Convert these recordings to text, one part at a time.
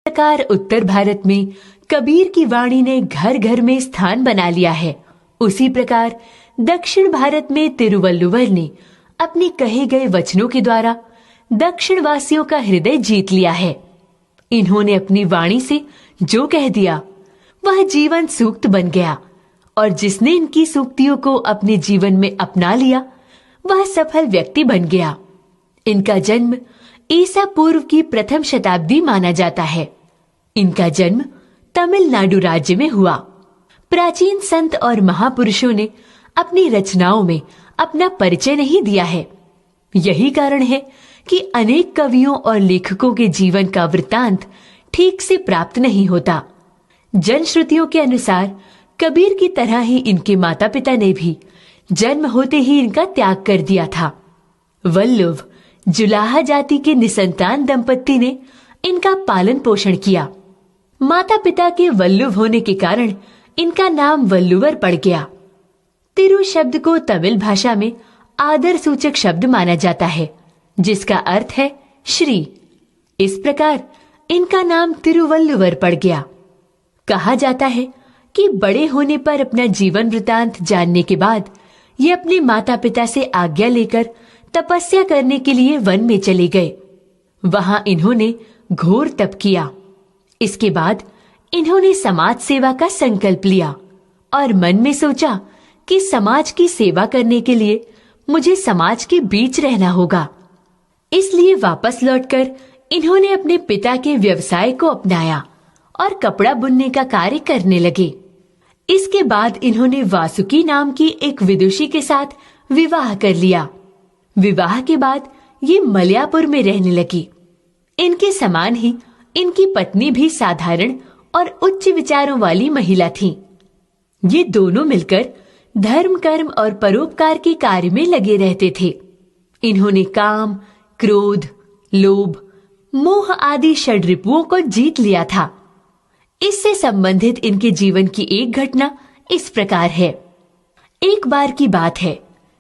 प्रकार उत्तर भारत में कबीर की वाणी ने घर घर में स्थान बना लिया है, उसी प्रकार दक्षिण भारत में तिरुवल्लुवर ने अपने कहे गए वचनों के द्वारा दक्षिण वासियों का हृदय जीत लिया है। इन्होंने अपनी वाणी से जो कह दिया वह जीवन सूक्त बन गया, और जिसने इनकी सूक्तियों को अपने जीवन में अपना लिया वह सफल व्यक्ति बन गया। इनका जन्म ईसा पूर्व की प्रथम शताब्दी माना जाता है। इनका जन्म तमिलनाडु राज्य में हुआ। प्राचीन संत और महापुरुषों ने अपनी रचनाओं में अपना परिचय नहीं दिया है। यही कारण है कि अनेक कवियों और लेखकों के जीवन का वृत्तांत ठीक से प्राप्त नहीं होता। जनश्रुतियों के अनुसार कबीर की तरह ही इनके माता पिता ने भी जन्म होते ही इनका त्याग कर दिया था। वल्लभ जुलाहा जाति के निसंतान दंपत्ति ने इनका पालन पोषण किया। माता पिता के वल्लभ होने के कारण इनका नाम वल्लुवर पड़ गया। तिरु शब्द को तमिल भाषा में आदर सूचक शब्द माना जाता है, जिसका अर्थ है श्री। इस प्रकार इनका नाम तिरुवल्लुवर पड़ गया। कहा जाता है कि बड़े होने पर अपना जीवन वृतांत जानने के बाद ये अपने माता पिता से आज्ञा लेकर तपस्या करने के लिए वन में चले गए। वहां इन्होंने घोर तप किया। इसके बाद इन्होंने समाज सेवा का संकल्प लिया और मन में सोचा कि समाज की सेवा करने के लिए मुझे समाज के बीच रहना होगा। इसलिए वापस लौटकर इन्होंने अपने पिता के व्यवसाय को अपनाया और कपड़ा बुनने का कार्य करने लगे। इसके बाद इन्होंने वासुकी नाम की एक विदुषी के साथ विवाह कर लिया। विवाह के बाद ये मलयापुर में रहने लगी। इनके समान ही इनकी पत्नी भी साधारण और उच्च विचारों वाली महिला थी। ये दोनों मिलकर धर्म, कर्म और परोपकार के कार्य में लगे रहते थे। इन्होंने काम, क्रोध, लोभ, मोह आदि षड्रिपुओं को जीत लिया था। इससे संबंधित इनके जीवन की एक घटना इस प्रकार है। एक बार की बात है,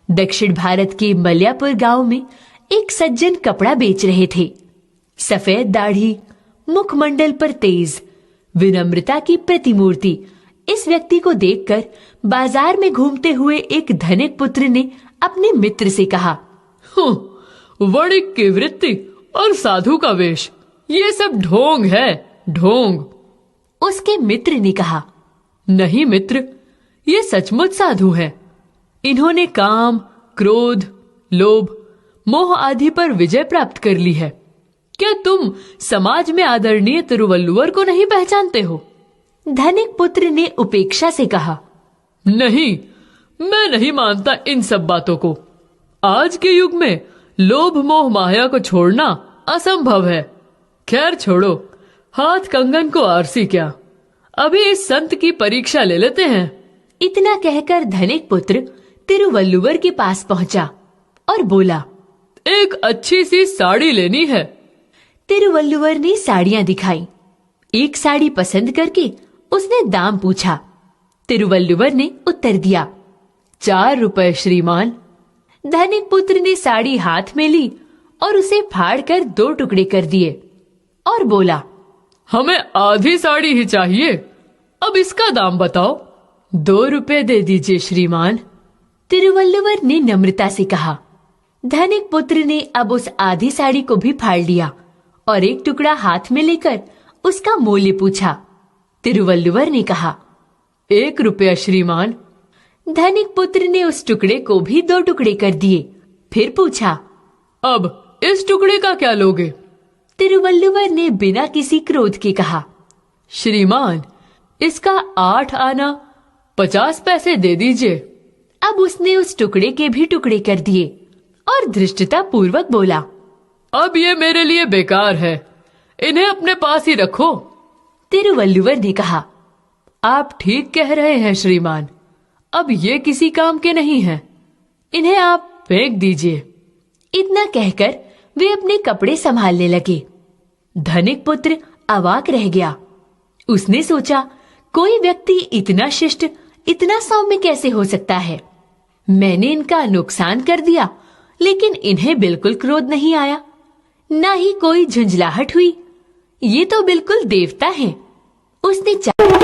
दक्षिण भारत के मलयापुर गांव में एक सज्जन कपड़ा बेच रहे थे। सफेद दाढ़ी, मुखमंडल पर तेज, विनम्रता की प्रतिमूर्ति इस व्यक्ति को देखकर बाजार में घूमते हुए एक धनिक पुत्र ने अपने मित्र से कहा, वणिक की वृत्ति और साधु का वेश, ये सब ढोंग है, ढोंग। उसके मित्र ने कहा, नहीं मित्र, ये सचमुच साधु हैं। इन्होंने काम, क्रोध, लोभ, मोह आदि पर विजय प्राप्त कर ली है। क्या तुम समाज में आदरणीय तिरुवल्लुवर को नहीं पहचानते हो? धनिक पुत्र ने उपेक्षा से कहा, नहीं, मैं नहीं मानता इन सब बातों को। आज के युग में लोभ, मोह, माया को छोड़ना असंभव है। खैर छोड़ो, हाथ कंगन को आरसी क्या, अभी इस संत की परीक्षा ले लेते हैं। इतना कहकर धनिक पुत्र तिरुवल्लुवर के पास पहुंचा और बोला, एक अच्छी सी साड़ी लेनी है। तिरुवल्लुवर ने साड़ियां दिखाई। एक साड़ी पसंद करके उसने दाम पूछा। तिरुवल्लुवर ने उत्तर दिया, 4 रुपए श्रीमान। धनिक पुत्र ने साड़ी हाथ में ली और उसे फाड़कर 2 टुकड़े कर दिए और बोला, हमें आधी साड़ी ही चाहिए, अब इसका दाम बताओ। 2 रुपए दे दीजिए श्रीमान। तिरुवल्लुवर ने नम्रता से कहा। धनिक पुत्र ने अब उस आधी साड़ी को भी फाड़ लिया और एक टुकड़ा हाथ में लेकर उसका मूल्य पूछा। तिरुवल्लुवर ने कहा, 1 रुपया श्रीमान। धनिक पुत्र ने उस टुकड़े को भी 2 टुकड़े कर दिए। फिर पूछा, अब इस टुकड़े का क्या लोगे? तिरुवल्लुवर ने बिना किसी क्रोध के कहा, श्रीमान, इसका 8 आना 50 पैसे दे दीजिए। अब उसने उस टुकड़े के भी टुकड़े कर दिए और धृष्टता पूर्वक बोला, अब ये मेरे लिए बेकार है, इन्हें अपने पास ही रखो। तिरुवल्लुवर ने कहा, आप ठीक कह रहे हैं श्रीमान, अब ये किसी काम के नहीं हैं, इन्हें आप फेंक दीजिए। इतना कहकर वे अपने कपड़े संभालने लगे। धनिक पुत्र अवाक रह गया। उसने सोचा, कोई व्यक्ति इतना शिष्ट, इतना सौम्य कैसे हो सकता है? मैंने इनका नुकसान कर दिया, लेकिन इन्हें बिल्कुल क्रोध नहीं आया, ना ही कोई झुंझलाहट हुई। ये तो बिल्कुल देवता हैं। उसने चाहा